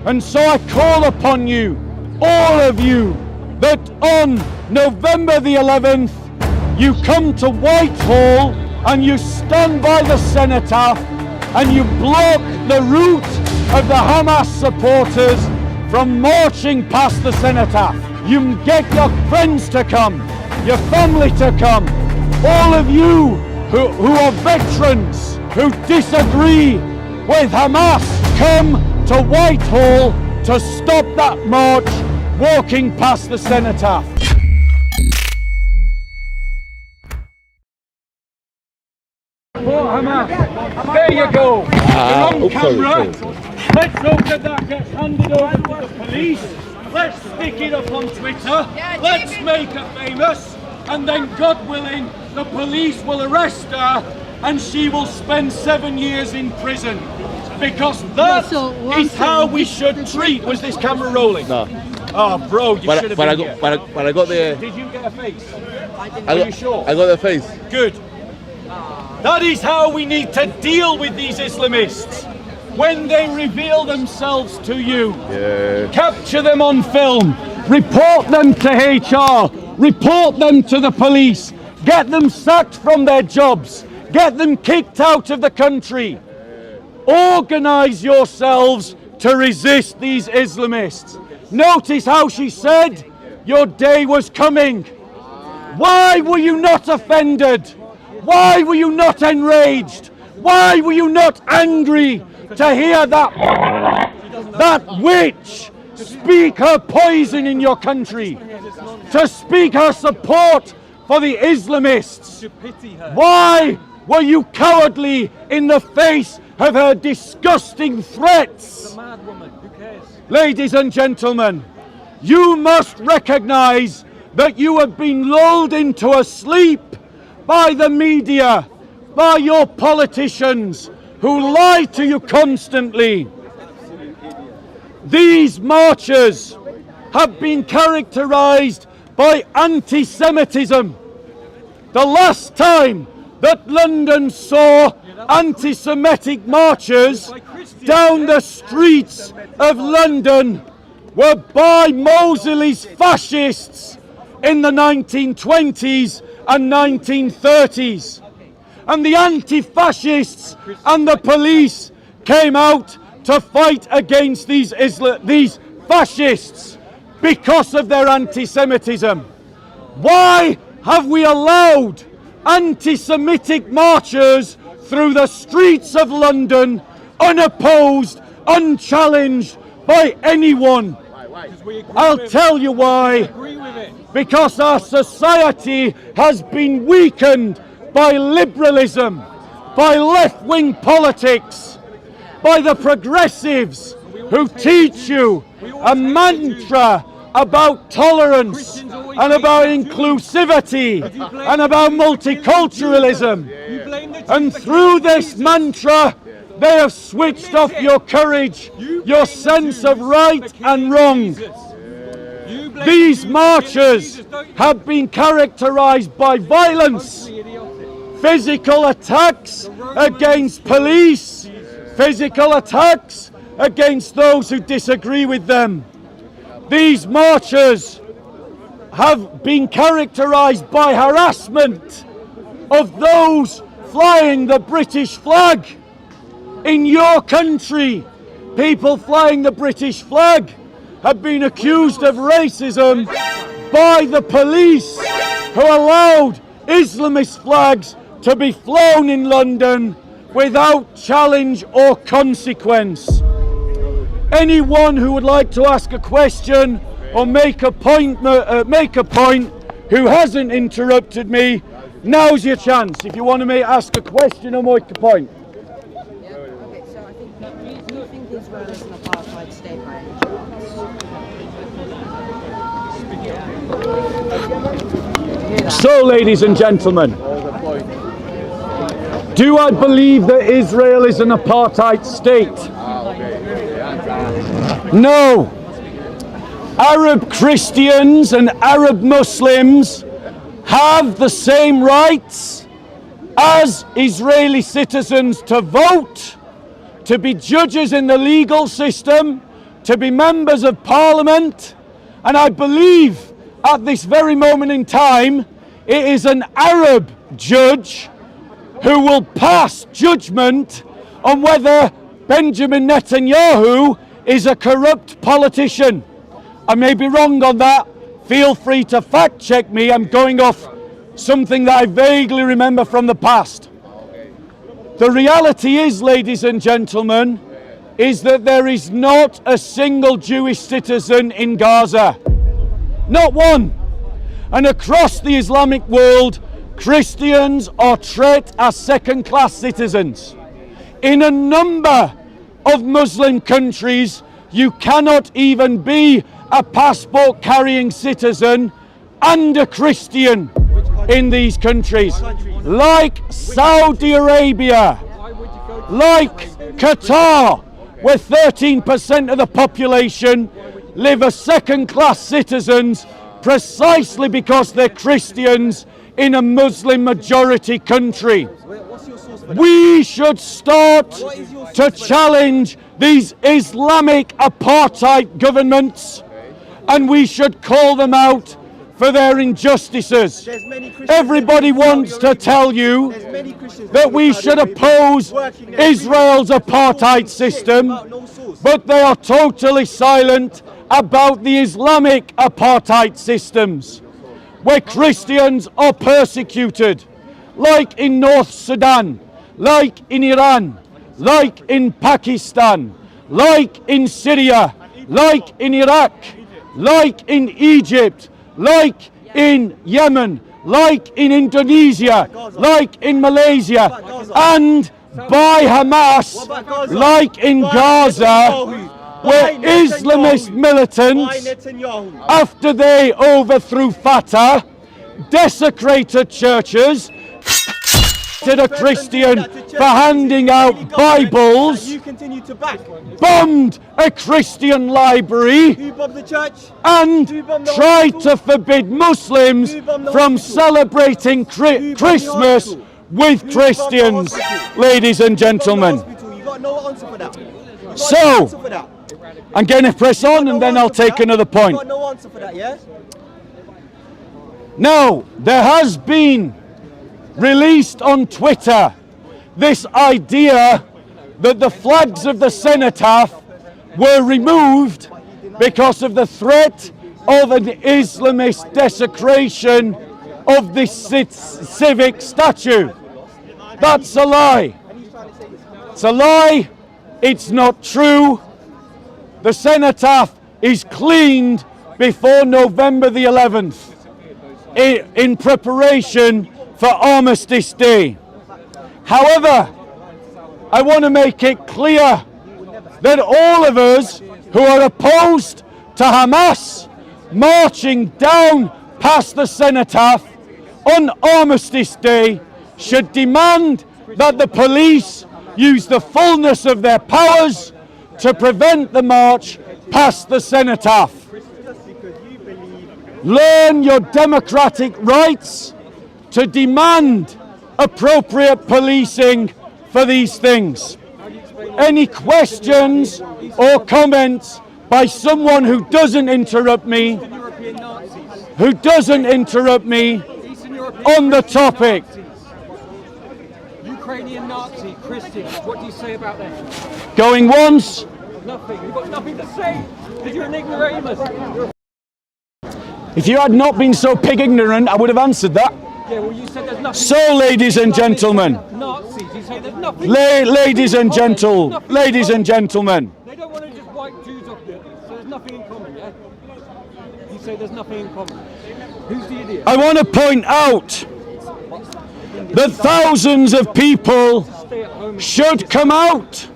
And so I call upon you, all of you, that on November the 11th, you come to Whitehall and you stand by the Cenotaph and you block the route of the Hamas supporters from marching past the Cenotaph. You get your friends to come, your family to come, all of you who are veterans, who disagree with Hamas, come to Whitehall to stop that march walking past the Cenotaph. Hamas, there you go. You're on camera. Let's hope that gets handed over to the police. Let's stick it up on Twitter. Let's make her famous. And then, God willing, the police will arrest her and she will spend 7 years in prison. Because that is how we should treat. Was this camera rolling? No. Oh, bro, you should have been here. But I got the... Did you get a face? Are you sure? I got the face. Good. That is how we need to deal with these Islamists. When they reveal themselves to you, capture them on film, report them to HR, report them to the police, get them sacked from their jobs, get them kicked out of the country. Organize yourselves to resist these Islamists. Notice how she said your day was coming. Why were you not offended? Why were you not enraged? Why were you not angry to hear that witch speak her poison in your country? To speak her support for the Islamists? Why were you cowardly in the face of her disgusting threats? Ladies and gentlemen, you must recognize that you have been lulled into a sleep by the media, by your politicians who lie to you constantly. These marches have been characterized by anti-Semitism. The last time that London saw anti-Semitic marches down the streets of London were by Mosley's fascists in the 1920s and 1930s. And the anti-fascists and the police came out to fight against these fascists because of their anti-Semitism. Why have we allowed anti-Semitic marchers through the streets of London unopposed, unchallenged by anyone? I'll tell you why. Because our society has been weakened by liberalism, by left-wing politics, by the progressives who teach you a mantra about tolerance and about inclusivity and about multiculturalism. And through this mantra, they have switched off your courage, your sense of right and wrong. These marches have been characterized by violence, physical attacks against police, physical attacks against those who disagree with them. These marches have been characterized by harassment of those flying the British flag. In your country, people flying the British flag have been accused of racism by the police, who allowed Islamist flags to be flown in London without challenge or consequence. Anyone who would like to ask a question or make a point who hasn't interrupted me, now's your chance. If you want to ask a question or make a point. Okay, so I think, do you think Israel is an apartheid state by any chance? So, ladies and gentlemen, do I believe that Israel is an apartheid state? No. Arab Christians and Arab Muslims have the same rights as Israeli citizens to vote, to be judges in the legal system, to be members of Parliament, and I believe at this very moment in time it is an Arab judge who will pass judgment on whether Benjamin Netanyahu is a corrupt politician. I may be wrong on that. Feel free to fact check me. I'm going off something that I vaguely remember from the past. The reality is, ladies and gentlemen, is that there is not a single Jewish citizen in Gaza. Not one. And across the Islamic world, Christians are treated as second-class citizens. In a number of Muslim countries, you cannot even be a passport-carrying citizen and a Christian in these countries, like Saudi Arabia, like Qatar, where 13% of the population live as second-class citizens precisely because they're Christians in a Muslim majority country. We should start to challenge these Islamic apartheid governments, and we should call them out for their injustices. Everybody wants to tell you that we should oppose Israel's apartheid system, but they are totally silent about the Islamic apartheid systems, where Christians are persecuted, like in North Sudan, like in Iran, like in Pakistan, like in Syria, like in Iraq, like in Egypt, like in Yemen, like in Indonesia, like in Malaysia, and by Hamas, like in Gaza, where Islamist militants, after they overthrew Fatah, desecrated churches, a Christian for handing out Bibles, bombed a Christian library, and tried to forbid Muslims from celebrating Christmas with Christians, ladies and gentlemen. So, I'm going to press on and then I'll take another point. Now, there has been released on Twitter this idea that the flags of the Cenotaph were removed because of the threat of an Islamist desecration of this civic statue. That's a lie. It's a lie. It's not true. The Cenotaph is cleaned before November the 11th in preparation for Armistice Day. However, I want to make it clear that all of us who are opposed to Hamas marching down past the Cenotaph on Armistice Day should demand that the police use the fullness of their powers to prevent the march past the Cenotaph. Learn your democratic rights to demand appropriate policing for these things. Any questions or comments by someone who doesn't interrupt me, on the topic? Ukrainian Nazi Christians, what do you say about that? Going once? Nothing. You've got nothing to say because you're an ignoramus. If you had not been so pig ignorant, I would have answered that. Yeah, well, you said there's nothing. So, ladies and gentlemen, Nazis, you say there's nothing. ladies and gentlemen, They don't want to just wipe Jews off the so there's nothing in common, yeah? You say there's nothing in common. Who's the idiot? I want to point out that thousands of people should come out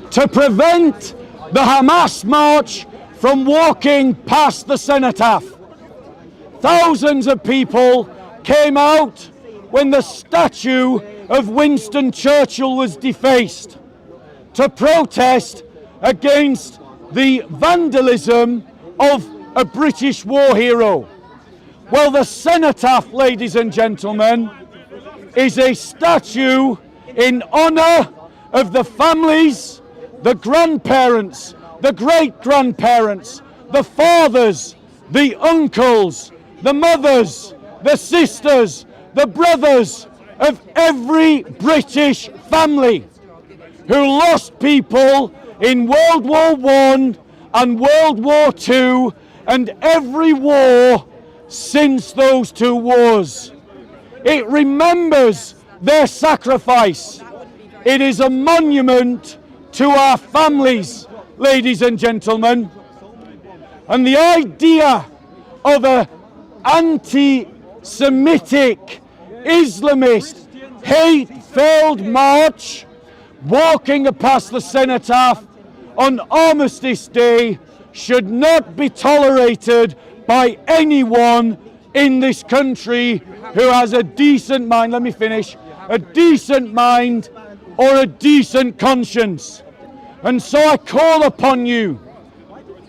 to prevent the Hamas march from walking past the Cenotaph. Thousands of people came out when the statue of Winston Churchill was defaced to protest against the vandalism of a British war hero. Well, the Cenotaph, ladies and gentlemen, is a statue in honour of the families, the grandparents, the great-grandparents, the fathers, the uncles, the mothers, the sisters, the brothers of every British family who lost people in World War I and World War II and every war since those two wars. It remembers their sacrifice. It is a monument to our families, ladies and gentlemen. And the idea of an anti-Semitic, Islamist, hate-filled march walking past the Cenotaph on Armistice Day should not be tolerated by anyone in this country who has a decent mind, let me finish, a decent mind or a decent conscience. And so I call upon you,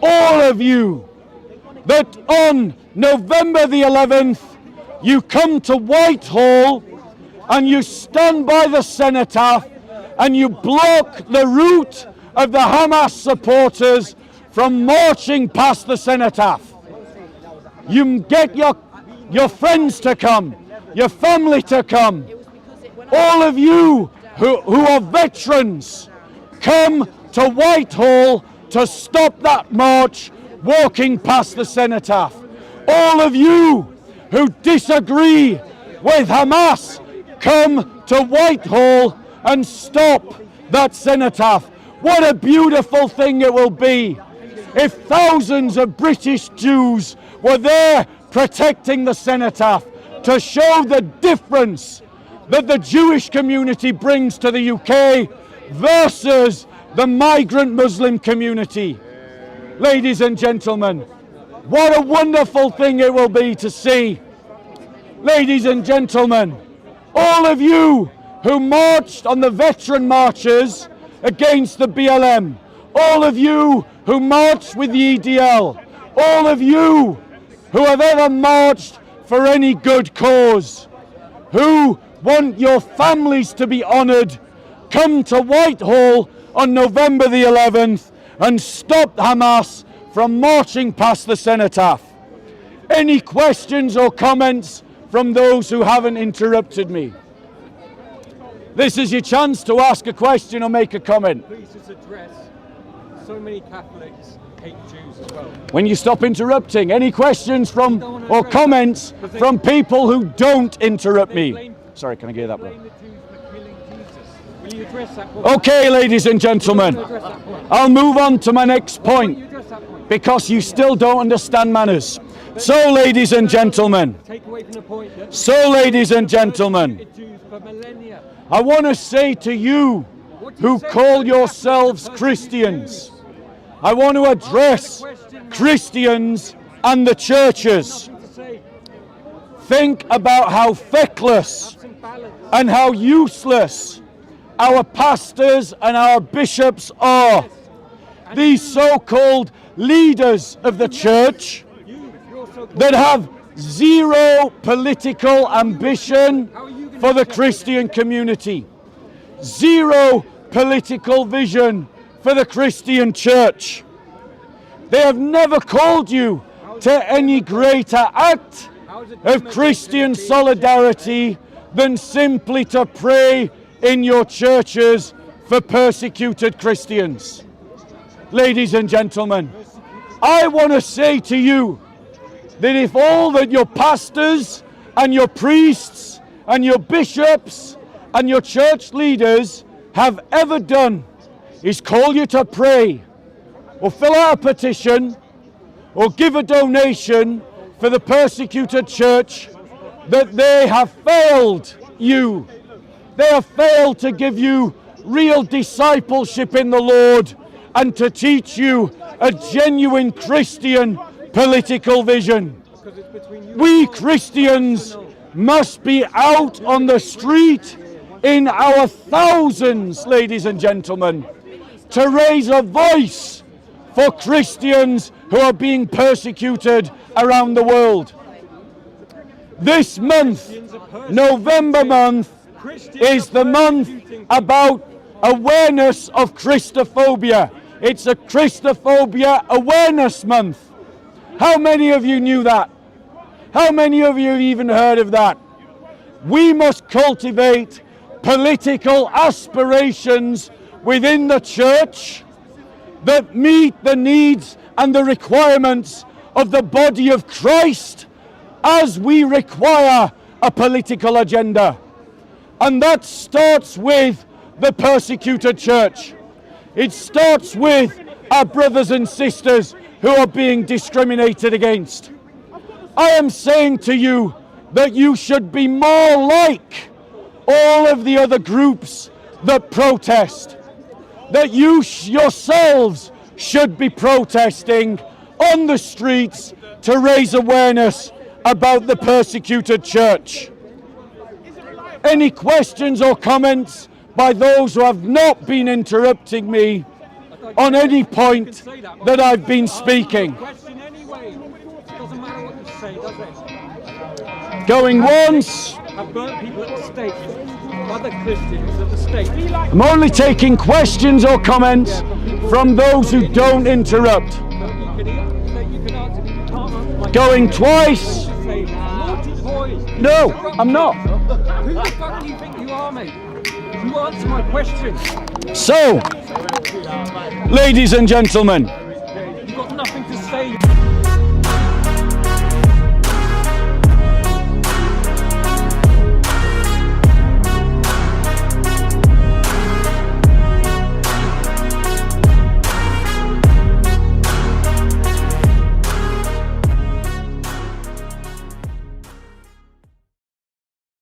all of you, that on November the 11th, you come to Whitehall and you stand by the Cenotaph and you block the route of the Hamas supporters from marching past the Cenotaph. You get your friends to come, your family to come. All of you who are veterans, come to Whitehall to stop that march walking past the Cenotaph. All of you who disagree with Hamas, come to Whitehall and stop that Cenotaph. What a beautiful thing it will be if thousands of British Jews were there protecting the Cenotaph to show the difference that the Jewish community brings to the UK versus the migrant Muslim community. Ladies and gentlemen, what a wonderful thing it will be to see. Ladies and gentlemen, all of you who marched on the veteran marches against the BLM, all of you who marched with the EDL, all of you who have ever marched for any good cause, who want your families to be honoured, come to Whitehall on November the 11th and stop Hamas from marching past the Cenotaph. Any questions or comments from those who haven't interrupted me? This is your chance to ask a question or make a comment. Please just address so many Catholics hate Jews as well. When you stop interrupting, any questions from or comments from people who don't interrupt me? Sorry, can I get that, bro? Blame the Jews for killing Jesus. Will you address that point? Okay, ladies and gentlemen, I'll move on to my next point because you still don't understand manners. So, ladies and gentlemen, Take away from the point. so, ladies and gentlemen, Jews for millennia. I want to say to you who call yourselves Christians, I want to address Christians and the churches. Think about how feckless and how useless our pastors and our bishops are. These so-called leaders of the church that have zero political ambition for the Christian community, zero political vision for the Christian church. They have never called you to any greater act of Christian solidarity than simply to pray in your churches for persecuted Christians. Ladies and gentlemen, I want to say to you that if all that your pastors and your priests and your bishops and your church leaders have ever done is call you to pray or fill out a petition or give a donation for the persecuted church, that they have failed you. They have failed to give you real discipleship in the Lord and to teach you a genuine Christian political vision. We Christians must be out on the street in our thousands, ladies and gentlemen, to raise a voice for Christians who are being persecuted around the world. This month, November month, is the month about awareness of Christophobia. It's a Christophobia Awareness Month. How many of you knew that? How many of you have even heard of that? We must cultivate political aspirations within the church that meet the needs and the requirements of the body of Christ as we require a political agenda. And that starts with the persecuted church. It starts with our brothers and sisters who are being discriminated against. I am saying to you that you should be more like all of the other groups that protest. That you yourselves should be protesting on the streets to raise awareness about the persecuted church. Any questions or comments by those who have not been interrupting me on any point that I've been speaking? Question anyway. Doesn't matter what you say, does it? Going once. I've burnt people at the stake. Other Christians at the stake. I'm only taking questions or comments from those who don't interrupt. Going twice. No, I'm not. Who the fuck do you think you are, mate? You answer my question. So, ladies and gentlemen,